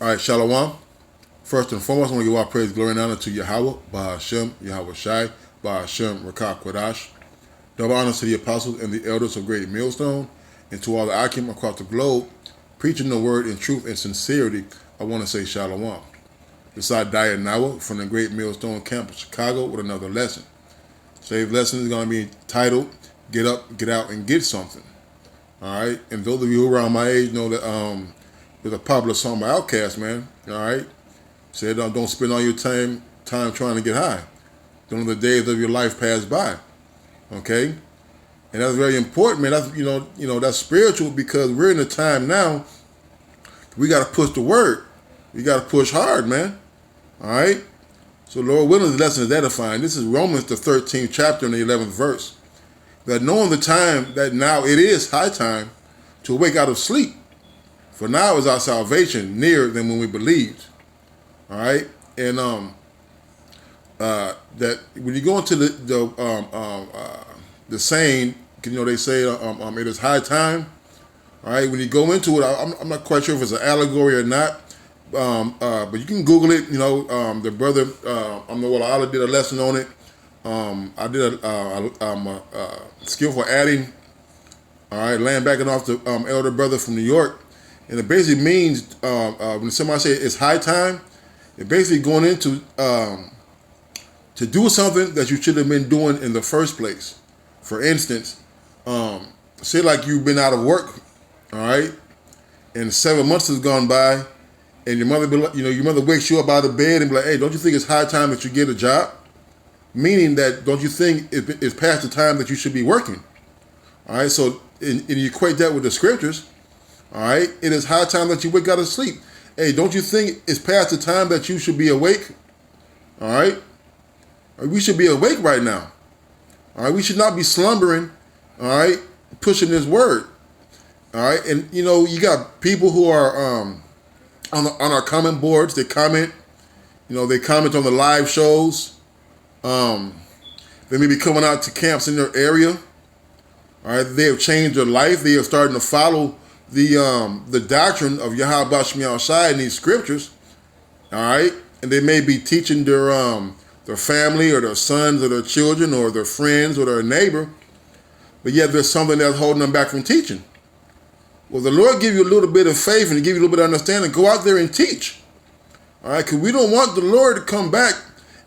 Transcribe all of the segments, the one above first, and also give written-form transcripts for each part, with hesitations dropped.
All right, Shalom. First and foremost, I want to give all praise, glory, and honor to Yahweh, Bahashem, Yahweh Shai, Bahashem, Rakah Kodash. Double honors to the apostles and the elders of Great Millstone, and to all the Akim across the globe, preaching the word in truth and sincerity. I want to say Shalom. Beside Daya Nawa from the Great Millstone Camp of Chicago with another lesson. Today's lesson is going to be titled, Get Up, Get Out, and Get Something. All right? And those of you who are around my age know that there's a popular song by Outkast, man. All right? Said, don't spend all your time trying to get high. Don't let the days of your life pass by. Okay? And that's very important, man. That's that's spiritual because we're in a time now we got to push the word. We got to push hard, man. All right? So Lord willing, the lesson is edifying. This is Romans, the 13th chapter and the 11th verse. That knowing the time, that now it is high time to awake out of sleep. For now is our salvation nearer than when we believed. All right? And that when you go into the saying, they say it is high time. All right? When you go into it, I'm not quite sure if it's an allegory or not. But you can Google it. The brother, Allah did a lesson on it. I did a skillful adding. All right, laying backing off the elder brother from New York, and it basically means when somebody say it's high time, it basically going into to do something that you should have been doing in the first place. For instance, say like you've been out of work, all right, and 7 months has gone by. And your mother, your mother wakes you up out of bed and be like, "Hey, don't you think it's high time that you get a job?" Meaning that, don't you think it's past the time that you should be working? All right. So, and you equate that with the scriptures. All right. It is high time that you wake out of sleep. Hey, don't you think it's past the time that you should be awake? All right. We should be awake right now. All right. We should not be slumbering. All right. Pushing this word. All right. And you got people who are on our comment boards. They comment, they comment on the live shows. They may be coming out to camps in their area. All right, they have changed their life. They are starting to follow the doctrine of Yahweh Shai Shai in these scriptures. All right, and they may be teaching their family or their sons or their children or their friends or their neighbor, but yet there's something that's holding them back from teaching. Well, the Lord give you a little bit of faith and give you a little bit of understanding. Go out there and teach. All right, because we don't want the Lord to come back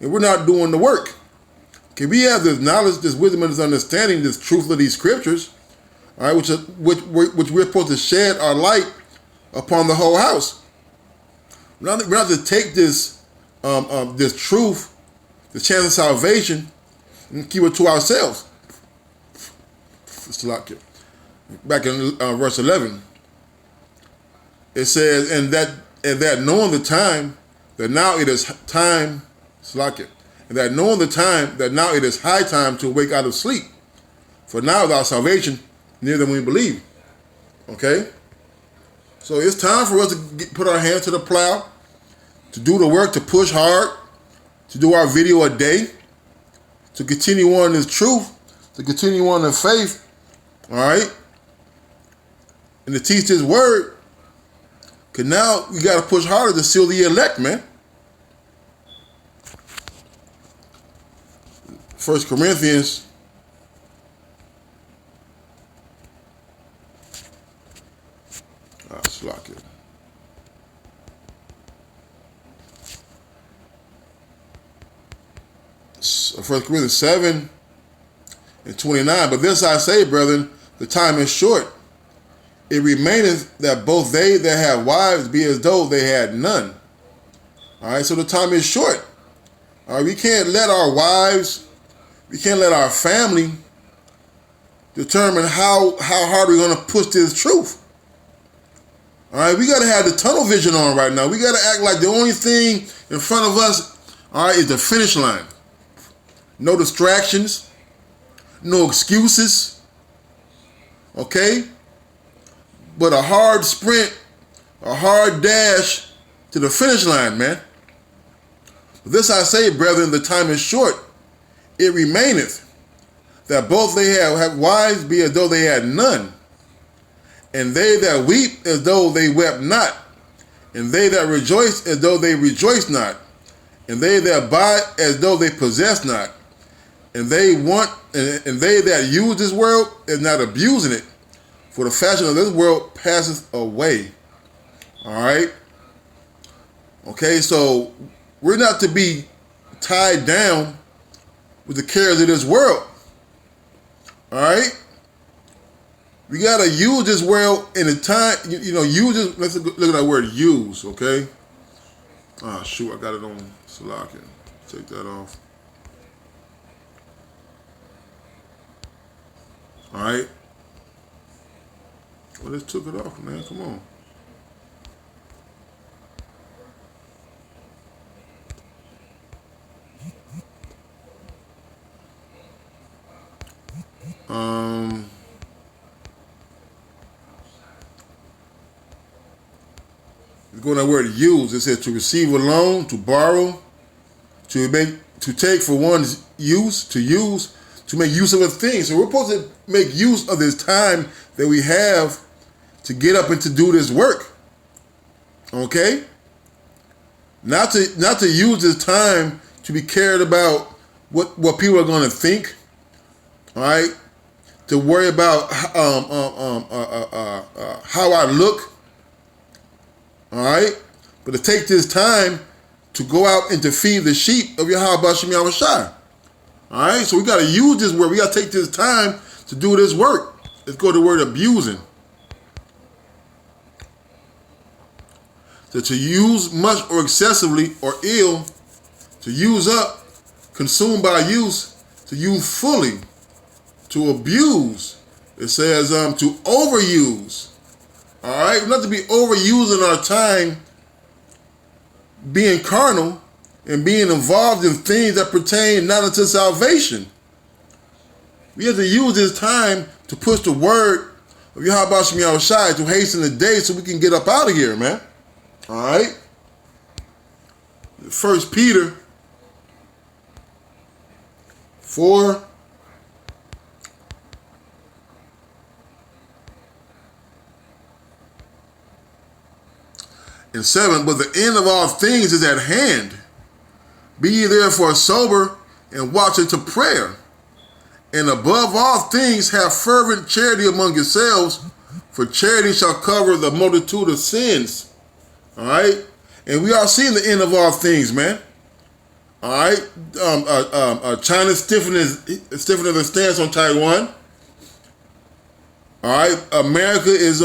and we're not doing the work. Okay, we have this knowledge, this wisdom, and this understanding, this truth of these scriptures, all right, which we're supposed to shed our light upon the whole house. We're not to take this this truth, the chance of salvation, and keep it to ourselves. It's like it. Back in verse 11, it says, and that knowing the time, that now it is time, and that knowing the time, that now it is high time to wake out of sleep. For now is our salvation nearer than we believe. Okay? So it's time for us to put our hands to the plow, to do the work, to push hard, to do our video a day, to continue on this truth, to continue on in faith, all right? And to teach this word, because now we got to push harder to seal the elect, man. 1 Corinthians 1 Corinthians 7 and 29. But this I say, brethren, the time is short. It remaineth that both they that have wives be as though they had none. All right, so the time is short. All right, we can't let our wives, we can't let our family determine how hard we're going to push this truth. All right, we got to have the tunnel vision on right now. We got to act like the only thing in front of us, all right, is the finish line. No distractions, no excuses, okay? But a hard sprint, a hard dash to the finish line, man. This I say, brethren, the time is short. It remaineth that both they have wives be as though they had none, and they that weep as though they wept not, And they that rejoice as though they rejoice not, and they that buy as though they possess not, and they that use this world is not abusing it, for the fashion of this world passeth away. All right. Okay, so we're not to be tied down with the cares of this world. All right. We gotta use this world in a time. Use this. Let's look at that word use. Okay. Ah, shoot, I got it on Salakia. Take that off. All right. Well, let's took it off, man. Come on. Go to that word use. It says to receive a loan, to borrow, to take for one's use, to make use of a thing. So we're supposed to make use of this time that we have to get up and to do this work. Okay? Not to use this time to be cared about what people are going to think. All right? To worry about how I look. All right? But to take this time to go out and to feed the sheep of Yahweh Shem Yahushai. All right? So we got to use this word. We got to take this time to do this work. Let's go to the word abusing. So to use much or excessively or ill, to use up, consumed by use, to use fully, to abuse. It says to overuse. All right, not to be overusing our time being carnal and being involved in things that pertain not unto salvation. We have to use this time to push the word of Yahweh Shem Yahushai to hasten the day so we can get up out of here, man. All right. 1 Peter 4. And 7, but the end of all things is at hand. Be ye therefore sober and watch unto prayer. And above all things have fervent charity among yourselves, for charity shall cover the multitude of sins. All right? And we are seeing the end of all things, man. All right? China stiffening the stance on Taiwan. All right? America is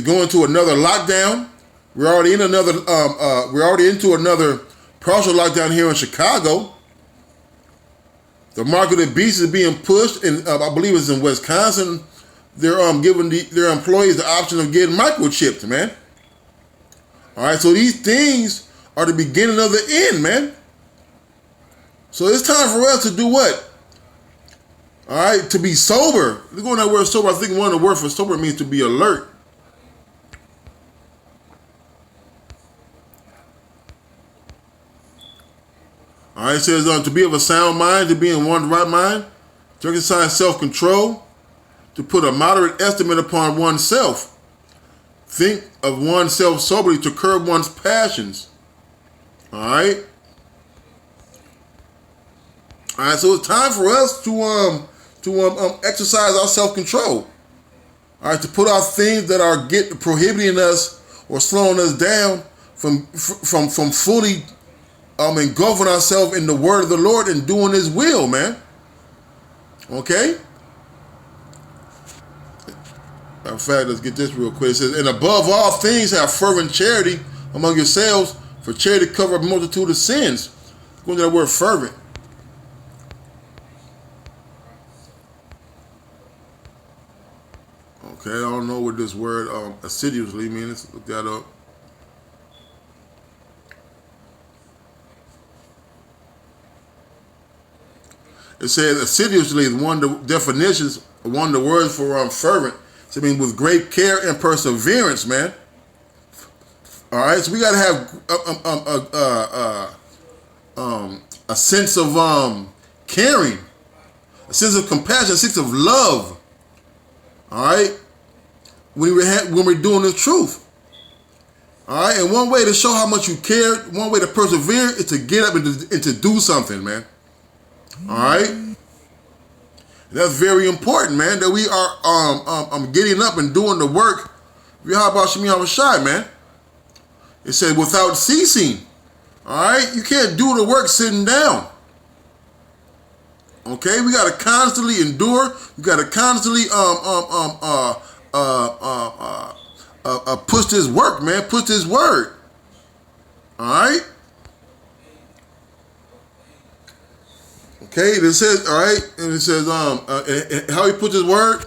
going to another lockdown. We're already into another partial lockdown here in Chicago. The mark of the beast is being pushed, and I believe it's in Wisconsin. They're giving their employees the option of getting microchipped, man. All right, so these things are the beginning of the end, man. So it's time for us to do what? All right, to be sober. Let's go on that word sober. I think one of the words for sober means to be alert. All right, it says to be of a sound mind, to be in one's right mind, to exercise self-control, to put a moderate estimate upon oneself, think of oneself soberly, to curb one's passions. All right. All right, so it's time for us to exercise our self-control. All right, to put out things that are prohibiting us or slowing us down from fully engulfing ourselves in the word of the Lord and doing his will, man. Okay? In fact, let's get this real quick. It says, and above all things have fervent charity among yourselves, for charity cover a multitude of sins. Go to that word fervent. Okay, I don't know what this word assiduously means. Let's look that up. It says assiduously is one of the definitions, one of the words for fervent. So I mean with great care and perseverance, man. All right, so we got to have a sense of caring, a sense of compassion, a sense of love. All right, when we're doing the truth. All right, and one way to show how much you care, one way to persevere, is to get up and to do something, man. All right, that's very important, man. That we are getting up and doing the work. How about Shemi Awashai, man? It said without ceasing. All right, you can't do the work sitting down. Okay, we got to constantly endure. We got to constantly push this work, man. Push this word. All right. Okay, it says, all right, and it says, how he puts his word.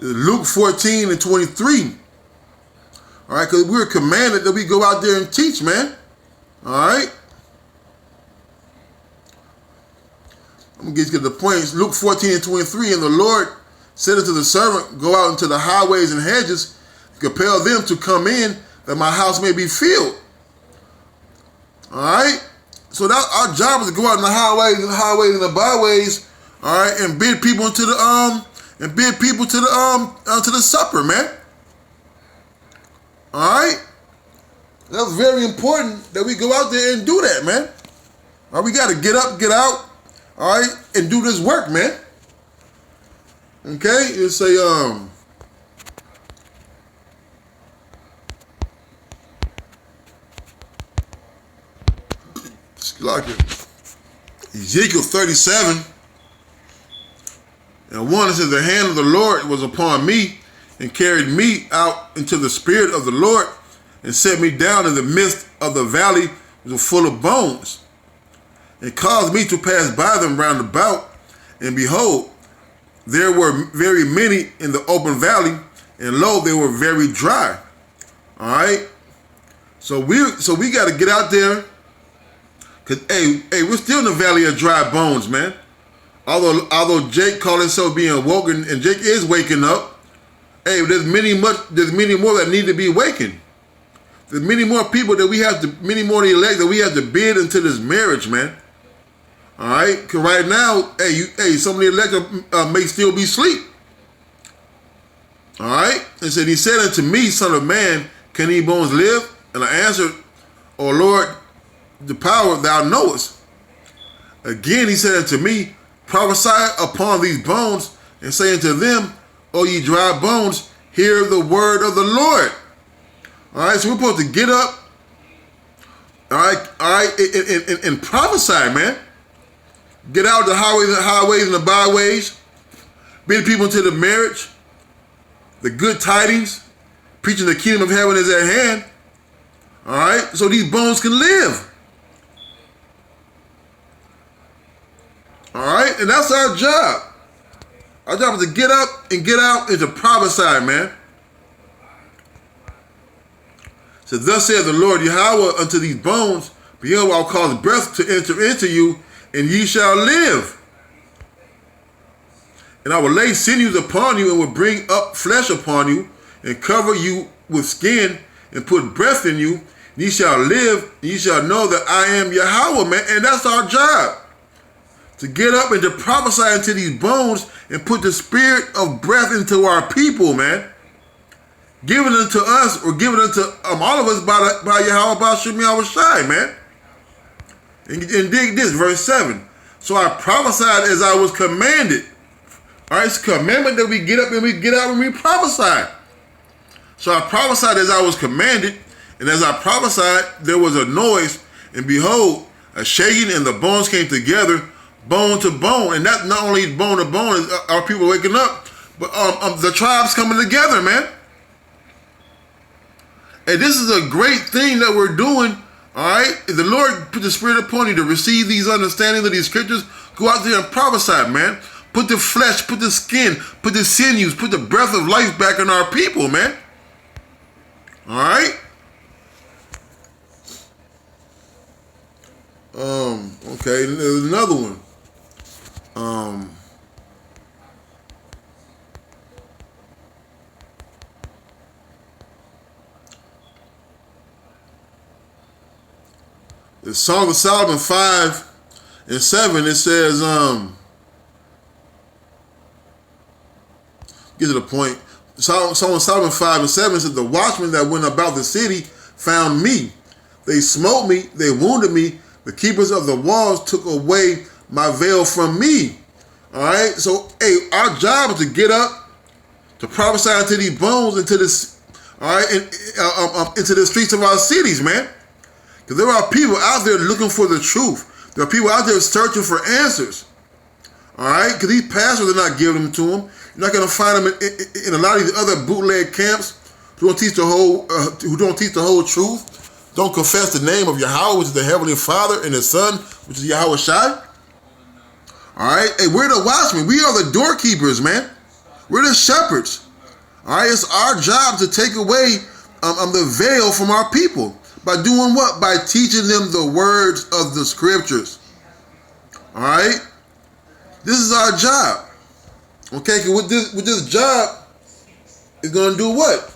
Luke 14 and 23. All right, because we're commanded that we go out there and teach, man. All right. I'm going to get to the points. Luke 14 and 23. And the Lord said unto the servant, go out into the highways and hedges, compel them to come in, that my house may be filled. All right. So that our job is to go out in the highways and the byways, all right, and bid people into the to the supper, man. All right, that's very important that we go out there and do that, man. All right, we got to get up, get out, all right, and do this work, man. Okay, it's a like Ezekiel 37. And one, it says, the hand of the Lord was upon me and carried me out into the spirit of the Lord and set me down in the midst of the valley which was full of bones and caused me to pass by them round about. And behold, there were very many in the open valley, and lo, they were very dry. All right. So we got to get out there, cause hey, we're still in the valley of dry bones, man. Although Jake called himself being awoken, and Jake is waking up, hey, there's many more that need to be awakened. There's many more people that many more elect that we have to bid into this marriage, man. All right, because right now, some of the elect may still be asleep. All right, and said, he said unto me, son of man, can these bones live? And I answered, O Lord, the power thou knowest. Again, he said unto me, prophesy upon these bones, and say unto them, O ye dry bones, hear the word of the Lord. All right, so we're supposed to get up, all right, and prophesy, man. Get out the highways and the byways, bring people into the marriage, the good tidings, preaching the kingdom of heaven is at hand. All right, so these bones can live. All right, and that's our job. Our job is to get up and get out and to prophesy, man. So thus saith the Lord Yahweh unto these bones, behold, I'll cause breath to enter into you, and ye shall live. And I will lay sinews upon you, and will bring up flesh upon you, and cover you with skin, and put breath in you, and ye shall live, and ye shall know that I am Yahweh, man. And that's our job. To get up and to prophesy into these bones and put the spirit of breath into our people, man. Give it unto us, or give it unto all of us by Yahweh, by Shemi Awashai, man. And dig this, verse 7. So I prophesied as I was commanded. All right, it's a commandment that we get up and we get out and we prophesy. So I prophesied as I was commanded, and as I prophesied, there was a noise, and behold, a shaking, and the bones came together, bone to bone. And that's not only bone to bone, our people waking up, but the tribes coming together, man. And this is a great thing that we're doing, all right? If the Lord put the spirit upon you to receive these understandings of these scriptures, go out there and prophesy, man. Put the flesh, put the skin, put the sinews, put the breath of life back in our people, man. All right? Okay, there's another one. The Song of Solomon 5:7, it says, get to the point. Song of Solomon 5:7 says, the watchmen that went about the city found me. They smote me, they wounded me. The keepers of the walls took away my veil from me. All right, so hey, our job is to get up, to prophesy into these bones, into this, all right, into the streets of our cities, man. Because there are people out there looking for the truth. There are people out there searching for answers. All right, because these pastors are not giving them to them. You're not going to find them in a lot of these other bootleg camps who don't teach the whole truth, don't confess the name of Yahweh, which is the Heavenly Father, and His Son, which is Yahweh Shai. All right, hey, we're the watchmen. We are the doorkeepers, man. We're the shepherds. All right, it's our job to take away the veil from our people by doing what? By teaching them the words of the scriptures. All right, this is our job. Okay, with this job, it's gonna do what?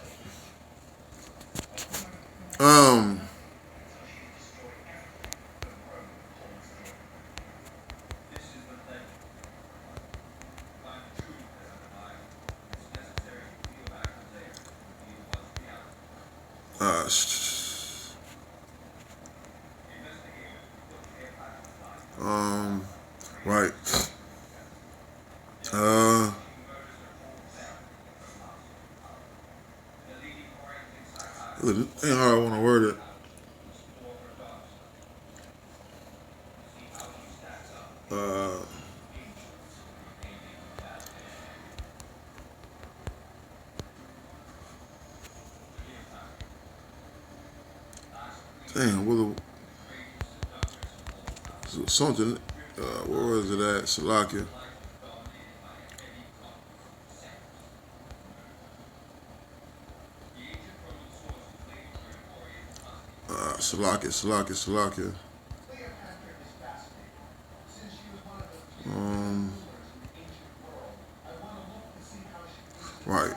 Right. Ain't how I want to word it. Damn, something. Where was it at? Salakia. Salakia. Right.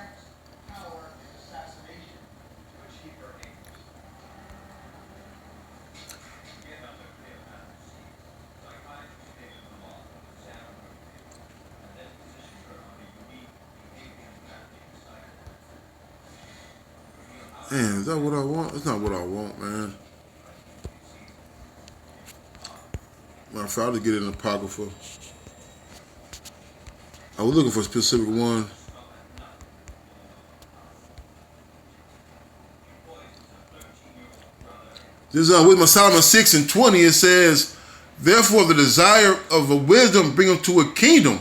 Man, is that what I want? It's not what I want, man. I'll probably get it in Apocrypha. I was looking for a specific one. This is with Solomon 6:20. It says, therefore the desire of a wisdom bring them to a kingdom.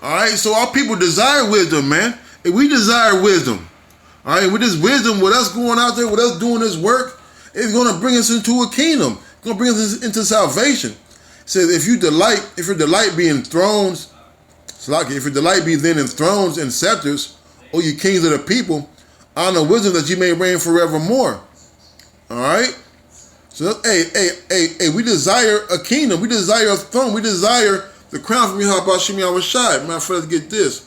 All right, so our people desire wisdom, man. And we desire wisdom. All right, with this wisdom, with us going out there, with us doing this work, it's going to bring us into a kingdom. It's going to bring us into salvation. It says, if your delight be in thrones, if your delight be then in thrones and scepters, O you kings of the people, honor wisdom that you may reign forevermore. All right? So, hey, we desire a kingdom. We desire a throne. We desire the crown from Yahweh Shem Yahweh Shai. Matter of fact, let's get this.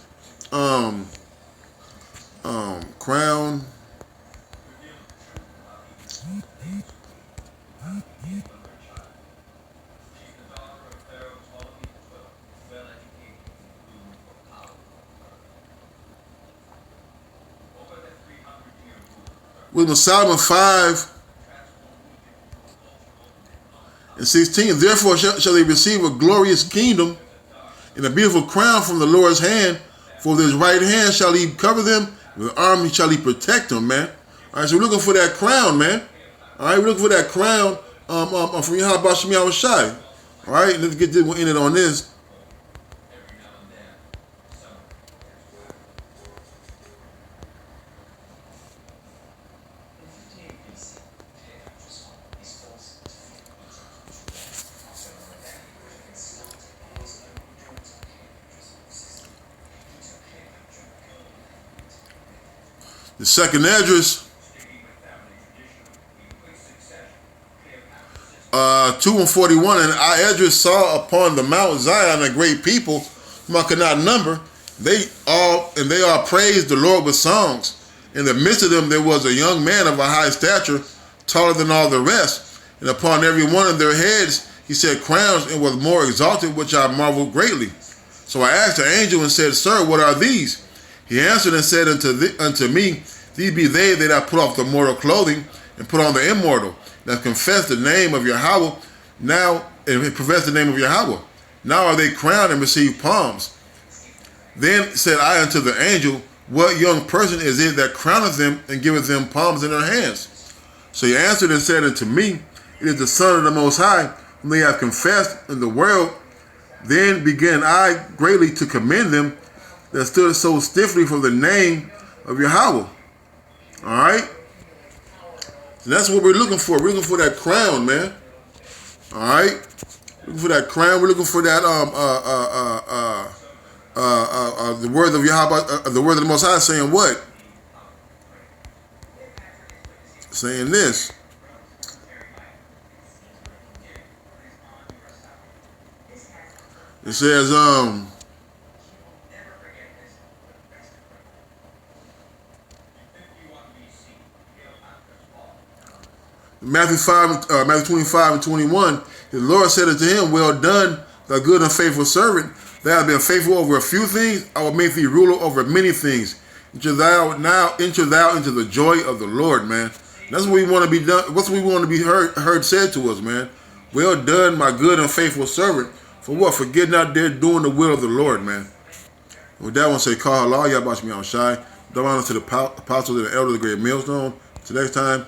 Crown. With Solomon 5:16, therefore shall they receive a glorious kingdom and a beautiful crown from the Lord's hand. For with his right hand shall he cover them, with the arm shall he protect them, man. All right, so we're looking for that crown, man. All right, we're looking for that crown from Yahweh Shem Yahweh Shai. All right, let's get this one in it on this. The second Esdras, 2:41, and I Esdras saw upon the Mount Zion a great people whom I could not number. They all praised the Lord with songs. In the midst of them there was a young man of a high stature, taller than all the rest. And upon every one of their heads he set crowns, and was more exalted, which I marveled greatly. So I asked the angel and said, Sir, what are these? He answered and said unto me, These be they that have put off the mortal clothing, and put on the immortal, that confess the name of Yahweh, now, and profess the name of Yahweh. Now are they crowned and receive palms. Then said I unto the angel, What young person is it that crowneth them and giveth them palms in their hands? So he answered and said unto me, It is the Son of the Most High, whom they have confessed in the world. Then began I greatly to commend them that stood so stiffly for the name of Yahweh. Alright? So that's what we're looking for. We're looking for that crown, man. Alright? Looking for that crown. We're looking for that the word of Yahweh, the word of the Most High saying what? Saying this. It says, Matthew 25 and 21, the Lord said unto him, Well done, thou good and faithful servant. Thou hast been faithful over a few things, I will make thee ruler over many things. Enter thou into the joy of the Lord, man. That's what we want to be done. What's what we want to be heard said to us, man. Well done, my good and faithful servant. For what? For getting out there doing the will of the Lord, man. With that one, say, Call Allah, Yahweh Shai. Don't honor to the apostles and the elders of the great millstone. Till next time.